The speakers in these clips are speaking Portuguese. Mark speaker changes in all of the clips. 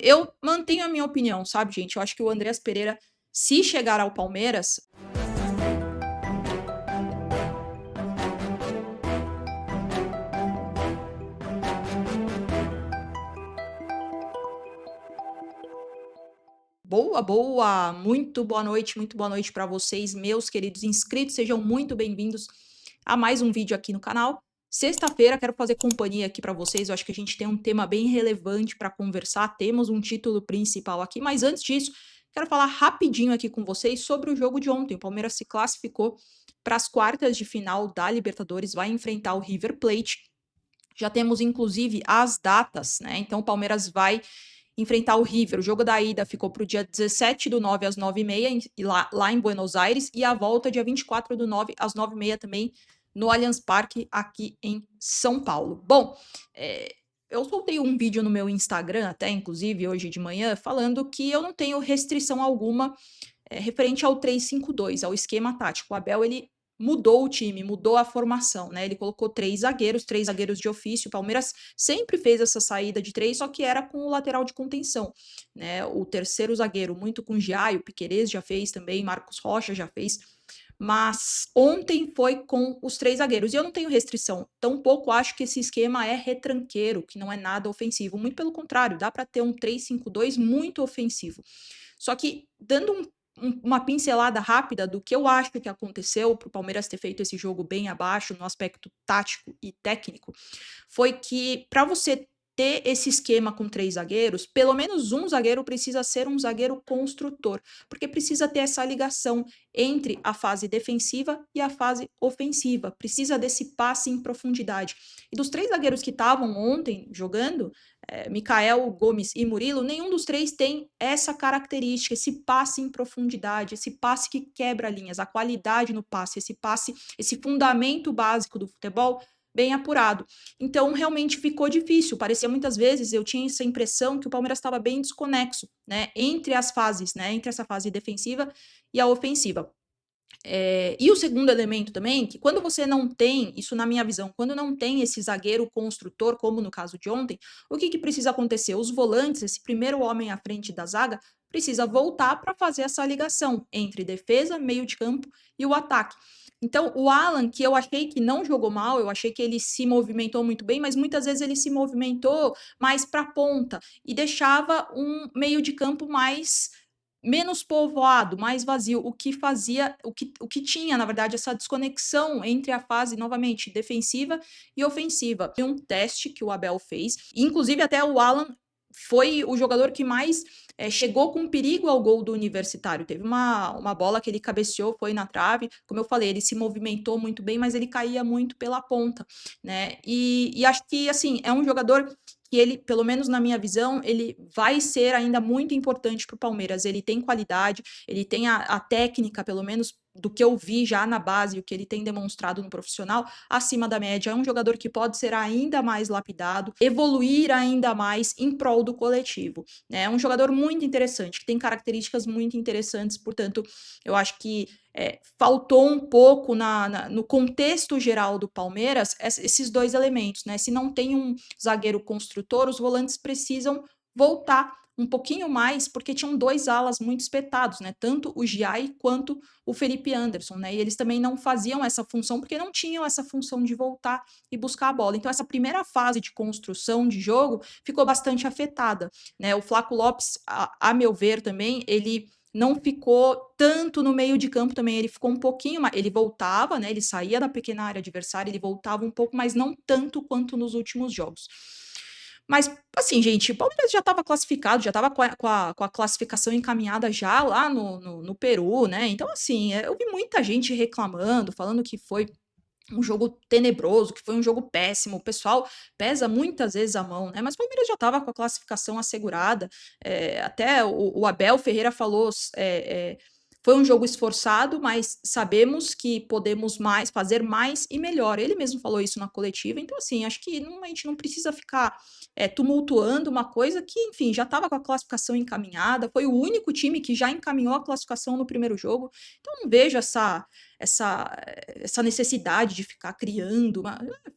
Speaker 1: Eu mantenho a minha opinião, sabe, gente? Eu acho que o Andreas Pereira, se chegar ao Palmeiras, boa, boa! Muito boa noite para vocês, meus queridos inscritos. Sejam muito bem-vindos a mais um vídeo aqui no canal. Sexta-feira, quero fazer companhia aqui para vocês. Eu acho que a gente tem um tema bem relevante para conversar. Temos um título principal aqui, mas antes disso, quero falar rapidinho aqui com vocês sobre o jogo de ontem. O Palmeiras se classificou para as quartas de final da Libertadores, vai enfrentar o River Plate. Já temos, inclusive, as datas, né? Então, o Palmeiras vai enfrentar o River. O jogo da ida ficou para o dia 17/9 às 9h30, lá em Buenos Aires, e a volta dia 24/9 às 9h30 também, no Allianz Parque, aqui em São Paulo. Bom, eu soltei um vídeo no meu Instagram, até inclusive hoje de manhã, falando que eu não tenho restrição alguma referente ao 3-5-2, ao esquema tático. O Abel, ele mudou o time, mudou a formação, né? Ele colocou três zagueiros de ofício. O Palmeiras sempre fez essa saída de três, só que era com o lateral de contenção, né? O terceiro zagueiro, muito com Giai, o Piquerez já fez também, Marcos Rocha já fez. Mas ontem foi com os três zagueiros. E eu não tenho restrição. Tampouco acho que esse esquema é retranqueiro, que não é nada ofensivo. Muito pelo contrário, dá para ter um 3-5-2 muito ofensivo. Só que, dando uma pincelada rápida do que eu acho que aconteceu para o Palmeiras ter feito esse jogo bem abaixo no aspecto tático e técnico, foi que para você ter esse esquema com três zagueiros, pelo menos um zagueiro precisa ser um zagueiro construtor, porque precisa ter essa ligação entre a fase defensiva e a fase ofensiva, precisa desse passe em profundidade. E dos três zagueiros que estavam ontem jogando, Mikael, Gomes e Murilo, nenhum dos três tem essa característica, esse passe em profundidade, esse passe que quebra linhas, a qualidade no passe, esse passe, esse fundamento básico do futebol bem apurado. Então, realmente ficou difícil. Parecia muitas vezes, eu tinha essa impressão que o Palmeiras estava bem desconexo, né, entre as fases, né, entre essa fase defensiva e a ofensiva. E o segundo elemento também, que quando você não tem, isso na minha visão, quando não tem esse zagueiro construtor, como no caso de ontem, o que precisa acontecer? Os volantes, esse primeiro homem à frente da zaga, precisa voltar para fazer essa ligação entre defesa, meio de campo e o ataque. Então, o Alan, que eu achei que não jogou mal, eu achei que ele se movimentou muito bem, mas muitas vezes ele se movimentou mais para a ponta e deixava um meio de campo menos povoado, mais vazio, o que fazia, o que tinha, na verdade, essa desconexão entre a fase, novamente, defensiva e ofensiva. Foi um teste que o Abel fez, inclusive até o Alan foi o jogador que mais chegou com perigo ao gol do Universitário. Teve uma bola que ele cabeceou, foi na trave, como eu falei, ele se movimentou muito bem, mas ele caía muito pela ponta, né? E acho que, assim, é um jogador que ele, pelo menos na minha visão, ele vai ser ainda muito importante para o Palmeiras. Ele tem qualidade, ele tem a técnica, pelo menos do que eu vi já na base, o que ele tem demonstrado no profissional, acima da média. É um jogador que pode ser ainda mais lapidado, evoluir ainda mais em prol do coletivo, né? É um jogador muito interessante, que tem características muito interessantes, portanto, eu acho que faltou um pouco no contexto geral do Palmeiras esses dois elementos, né? Se não tem um zagueiro construtor, os volantes precisam voltar um pouquinho mais, porque tinham dois alas muito espetados, né? Tanto o Giai quanto o Felipe Anderson, né? E eles também não faziam essa função, porque não tinham essa função de voltar e buscar a bola. Então, essa primeira fase de construção de jogo ficou bastante afetada, né? O Flaco Lopes, a meu ver também, ele não ficou tanto no meio de campo também, ele ficou um pouquinho mais, ele voltava, né, ele saía da pequena área adversária, ele voltava um pouco, mas não tanto quanto nos últimos jogos. Mas, assim, gente, o Palmeiras já estava classificado, já estava com a classificação encaminhada já lá no Peru, né? Então, assim, eu vi muita gente reclamando, falando que foi um jogo tenebroso, que foi um jogo péssimo. O pessoal pesa muitas vezes a mão, né? Mas o Palmeiras já estava com a classificação assegurada. Até o Abel Ferreira falou. Foi um jogo esforçado, mas sabemos que podemos fazer mais e melhor. Ele mesmo falou isso na coletiva. Então, assim, acho que a gente não precisa ficar tumultuando uma coisa que, enfim, já estava com a classificação encaminhada. Foi o único time que já encaminhou a classificação no primeiro jogo. Então, não vejo essa necessidade de ficar criando.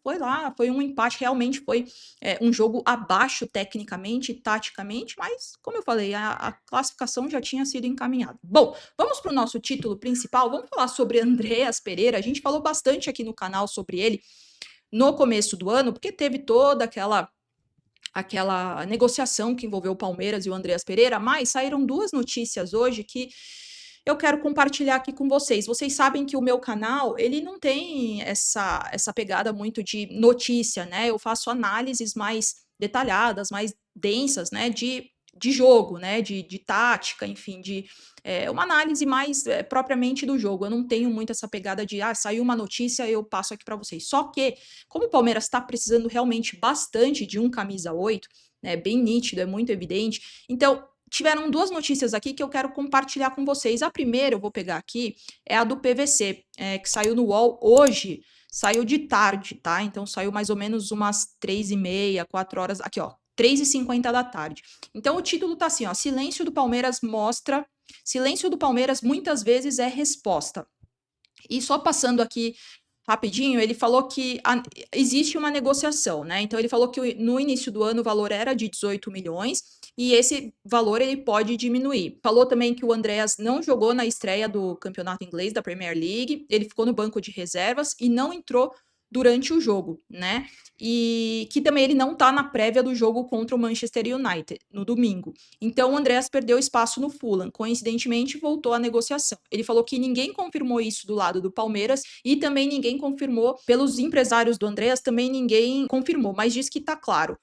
Speaker 1: Foi lá, foi um empate, realmente foi um jogo abaixo tecnicamente e taticamente, mas, como eu falei, a classificação já tinha sido encaminhada. Bom, vamos para o nosso título principal, vamos falar sobre Andreas Pereira. A gente falou bastante aqui no canal sobre ele no começo do ano, porque teve toda aquela negociação que envolveu o Palmeiras e o Andreas Pereira, mas saíram duas notícias hoje que eu quero compartilhar aqui com vocês. Vocês sabem que o meu canal, ele não tem essa pegada muito de notícia, né? Eu faço análises mais detalhadas, mais densas, né? De jogo, né? De tática, enfim, de uma análise mais propriamente do jogo. Eu não tenho muito essa pegada de, saiu uma notícia, eu passo aqui para vocês. Só que, como o Palmeiras está precisando realmente bastante de um camisa 8, né? Bem nítido, é muito evidente. Então, tiveram duas notícias aqui que eu quero compartilhar com vocês. A primeira, eu vou pegar aqui, é a do PVC, que saiu no UOL hoje, saiu de tarde, tá? Então, saiu mais ou menos umas 3h30, 4 horas, aqui ó, 3h50 da tarde. Então, o título tá assim, ó, silêncio do Palmeiras muitas vezes é resposta. E só passando aqui rapidinho, ele falou que existe uma negociação, né? Então, ele falou que no início do ano o valor era de 18 milhões e esse valor ele pode diminuir. Falou também que o Andreas não jogou na estreia do campeonato inglês, da Premier League, ele ficou no banco de reservas e não entrou durante o jogo, né? E que também ele não tá na prévia do jogo contra o Manchester United, no domingo. Então, o Andreas perdeu espaço no Fulham. Coincidentemente, voltou à negociação. Ele falou que ninguém confirmou isso do lado do Palmeiras e também ninguém confirmou pelos empresários do Andreas, também ninguém confirmou, mas diz que tá claro.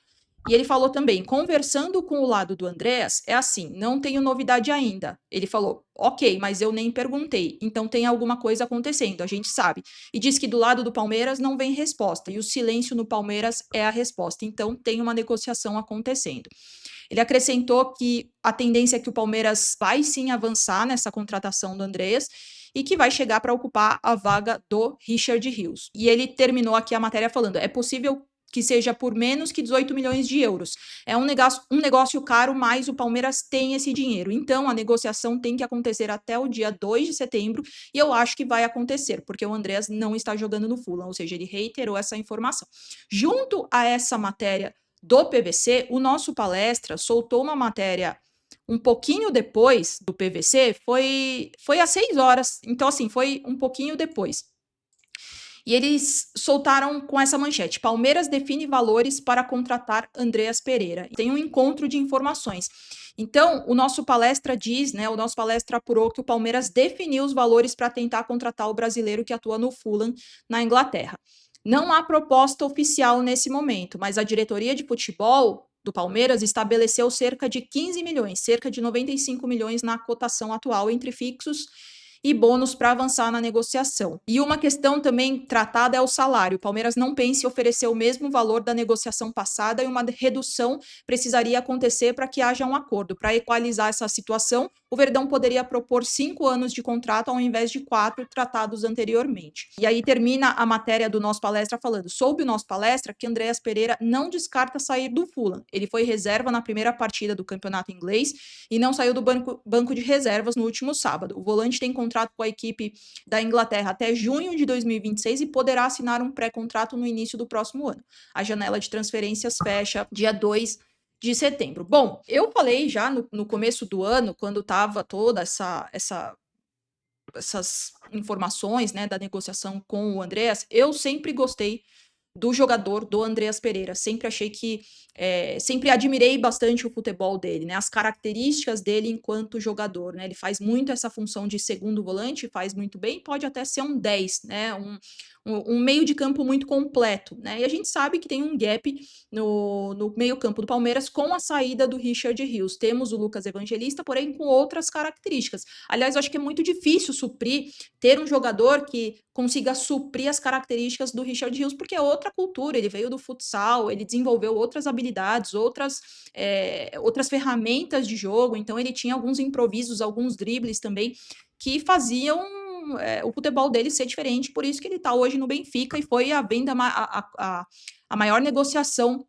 Speaker 1: E ele falou também, conversando com o lado do Andreas, é assim, não tenho novidade ainda. Ele falou, ok, mas eu nem perguntei, então tem alguma coisa acontecendo, a gente sabe. E diz que do lado do Palmeiras não vem resposta, e o silêncio no Palmeiras é a resposta, então tem uma negociação acontecendo. Ele acrescentou que a tendência é que o Palmeiras vai sim avançar nessa contratação do Andreas, e que vai chegar para ocupar a vaga do Richard Rios. E ele terminou aqui a matéria falando, é possível que seja por menos que 18 milhões de euros. É um negócio caro, mas o Palmeiras tem esse dinheiro. Então, a negociação tem que acontecer até o dia 2 de setembro, e eu acho que vai acontecer, porque o Andreas não está jogando no Fulham, ou seja, ele reiterou essa informação. Junto a essa matéria do PVC, o nosso Palestra soltou uma matéria um pouquinho depois do PVC, foi às 6 horas, então assim, foi um pouquinho depois. E eles soltaram com essa manchete: Palmeiras define valores para contratar Andreas Pereira. Tem um encontro de informações. Então, o nosso Palestra diz, né, o nosso Palestra apurou que o Palmeiras definiu os valores para tentar contratar o brasileiro que atua no Fulham, na Inglaterra. Não há proposta oficial nesse momento, mas a diretoria de futebol do Palmeiras estabeleceu cerca de 15 milhões, cerca de 95 milhões na cotação atual entre fixos e bônus para avançar na negociação. E uma questão também tratada é o salário. O Palmeiras não pensa em oferecer o mesmo valor da negociação passada e uma redução precisaria acontecer para que haja um acordo. Para equalizar essa situação, o Verdão poderia propor 5 anos de contrato ao invés de 4 tratados anteriormente. E aí termina a matéria do nosso Palestra falando, soube o nosso Palestra que Andreas Pereira não descarta sair do Fulham. Ele foi reserva na primeira partida do campeonato inglês e não saiu do banco de reservas no último sábado. O volante tem contrato com a equipe da Inglaterra até junho de 2026 e poderá assinar um pré-contrato no início do próximo ano. A janela de transferências fecha dia 2 de setembro. Bom, eu falei já no começo do ano, quando estava toda essas informações, né, da negociação com o Andreas, eu sempre gostei do jogador do Andreas Pereira. Sempre achei que sempre admirei bastante o futebol dele, né? As características dele enquanto jogador, né? Ele faz muito essa função de segundo volante, faz muito bem, pode até ser um 10, né? Um meio de campo muito completo, né? E a gente sabe que tem um gap no meio campo do Palmeiras com a saída do Richard Rios. Temos o Lucas Evangelista, porém com outras características. Aliás, eu acho que é muito difícil ter um jogador que consiga suprir as características do Richard Rios, porque é outra cultura, ele veio do futsal, ele desenvolveu outras habilidades, outras ferramentas de jogo, então ele tinha alguns improvisos, alguns dribles também, que faziam o futebol dele ser diferente, por isso que ele está hoje no Benfica, e foi a venda, a maior negociação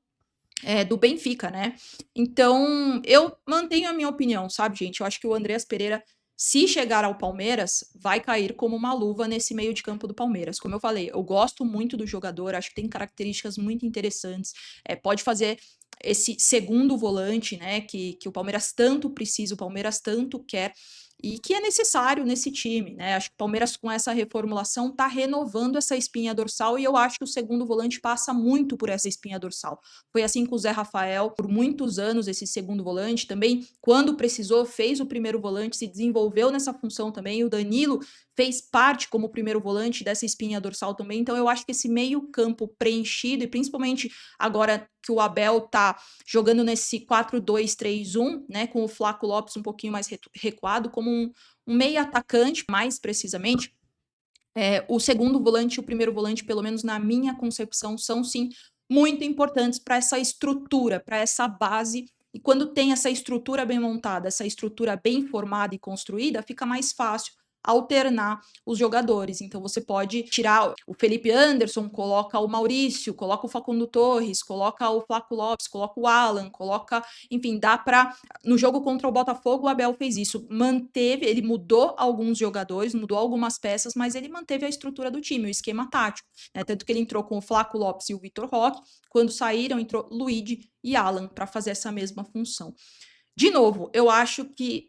Speaker 1: do Benfica, né? Então, eu mantenho a minha opinião, sabe, gente? Eu acho que o Andreas Pereira Se chegar ao Palmeiras, vai cair como uma luva nesse meio de campo do Palmeiras. Como eu falei, eu gosto muito do jogador, acho que tem características muito interessantes. Pode fazer esse segundo volante, né? Que o Palmeiras tanto precisa, o Palmeiras tanto quer. E que é necessário nesse time, né? Acho que o Palmeiras, com essa reformulação, está renovando essa espinha dorsal e eu acho que o segundo volante passa muito por essa espinha dorsal. Foi assim com o Zé Rafael, por muitos anos, esse segundo volante. Também, quando precisou, fez o primeiro volante, se desenvolveu nessa função também. O Danilo fez parte como primeiro volante dessa espinha dorsal também. Então, eu acho que esse meio-campo preenchido, e principalmente agora que o Abel tá jogando nesse 4-2-3-1, né, com o Flaco Lopes um pouquinho mais recuado, como um meio atacante, mais precisamente. O segundo volante e o primeiro volante, pelo menos na minha concepção, são sim muito importantes para essa estrutura, para essa base. E quando tem essa estrutura bem montada, essa estrutura bem formada e construída, fica mais fácil alternar os jogadores. Então você pode tirar o Felipe Anderson, coloca o Maurício, coloca o Facundo Torres, coloca o Flaco Lopes, coloca o Alan, coloca, enfim, dá para no jogo contra o Botafogo, o Abel fez isso, manteve, ele mudou alguns jogadores, mudou algumas peças, mas ele manteve a estrutura do time, o esquema tático, né? Tanto que ele entrou com o Flaco Lopes e o Vitor Roque, quando saíram, entrou Luigi e Alan para fazer essa mesma função. De novo, eu acho que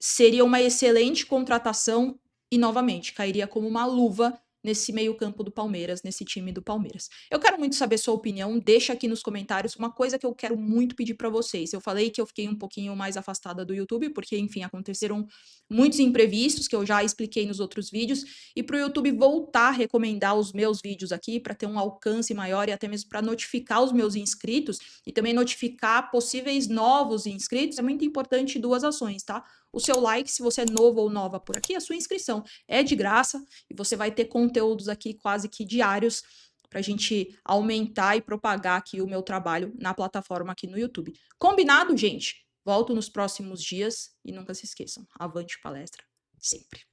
Speaker 1: seria uma excelente contratação e, novamente, cairia como uma luva nesse meio-campo do Palmeiras, nesse time do Palmeiras. Eu quero muito saber sua opinião, deixa aqui nos comentários uma coisa que eu quero muito pedir para vocês. Eu falei que eu fiquei um pouquinho mais afastada do YouTube, porque, enfim, aconteceram muitos imprevistos que eu já expliquei nos outros vídeos, e para o YouTube voltar a recomendar os meus vídeos aqui, para ter um alcance maior e até mesmo para notificar os meus inscritos e também notificar possíveis novos inscritos, é muito importante duas ações, tá? O seu like, se você é novo ou nova por aqui, a sua inscrição é de graça e você vai ter conteúdos aqui quase que diários para a gente aumentar e propagar aqui o meu trabalho na plataforma aqui no YouTube. Combinado, gente? Volto nos próximos dias e nunca se esqueçam, avante palestra sempre.